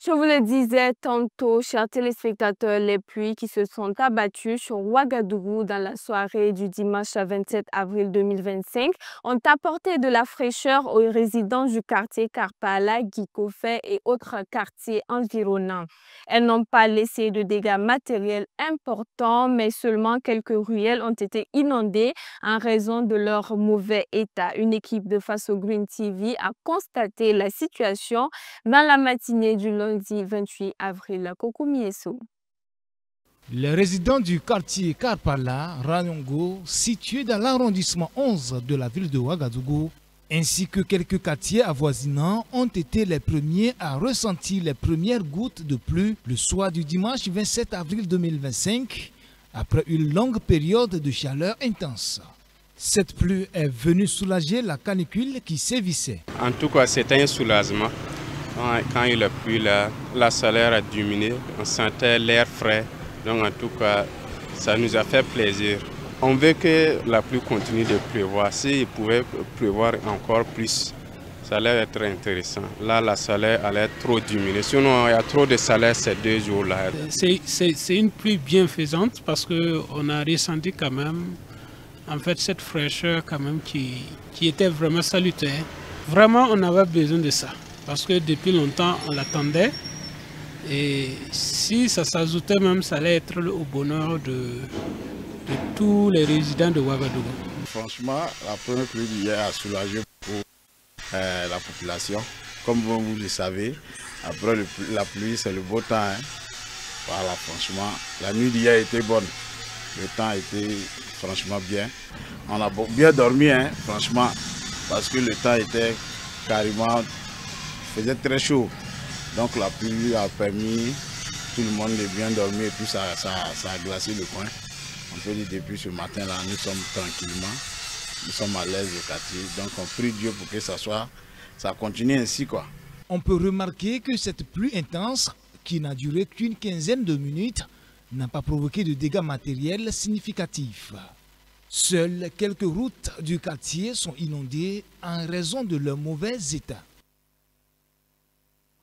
Je vous le disais tantôt, chers téléspectateurs, les pluies qui se sont abattues sur Ouagadougou dans la soirée du dimanche 27 avril 2025 ont apporté de la fraîcheur aux résidents du quartier Karpala, Gikofé et autres quartiers environnants. Elles n'ont pas laissé de dégâts matériels importants, mais seulement quelques ruelles ont été inondées en raison de leur mauvais état. Une équipe de Faso Green TV a constaté la situation dans la matinée du lundi 28 avril. Kokoumieso. Les résidents du quartier Karpala, Ranongo, situé dans l'arrondissement 11 de la ville de Ouagadougou, ainsi que quelques quartiers avoisinants ont été les premiers à ressentir les premières gouttes de pluie le soir du dimanche 27 avril 2025, après une longue période de chaleur intense. Cette pluie est venue soulager la canicule qui sévissait. En tout cas, c'était un soulagement. Quand il a plu, la chaleur a diminué, on sentait l'air frais. Donc en tout cas, ça nous a fait plaisir. On veut que la pluie continue de pleuvoir. S'il pouvait pleuvoir encore plus, ça allait être intéressant. Là, la chaleur allait trop diminuer. Sinon, il y a trop de chaleur ces 2 jours-là. C'est une pluie bienfaisante parce qu'on a ressenti quand même en fait cette fraîcheur quand même qui était vraiment salutaire. Vraiment, on avait besoin de ça. Parce que depuis longtemps, on l'attendait. Et si ça s'ajoutait même, ça allait être au bonheur de tous les résidents de Ouagadougou. Franchement, la première pluie d'hier a soulagé beaucoup la population. Comme vous le savez, après la pluie, c'est le beau temps. Hein. Voilà, franchement, la nuit d'hier était bonne. Le temps était franchement bien. On a bien dormi, hein, franchement, parce que le temps était carrément... Il faisait très chaud, donc la pluie a permis tout le monde de bien dormir et puis ça a glacé le coin. On peut dire depuis ce matin-là, nous sommes tranquillement, nous sommes à l'aise au quartier, donc on prie Dieu pour que ça continue ainsi, quoi. On peut remarquer que cette pluie intense, qui n'a duré qu'une quinzaine de minutes, n'a pas provoqué de dégâts matériels significatifs. Seules quelques routes du quartier sont inondées en raison de leur mauvais état.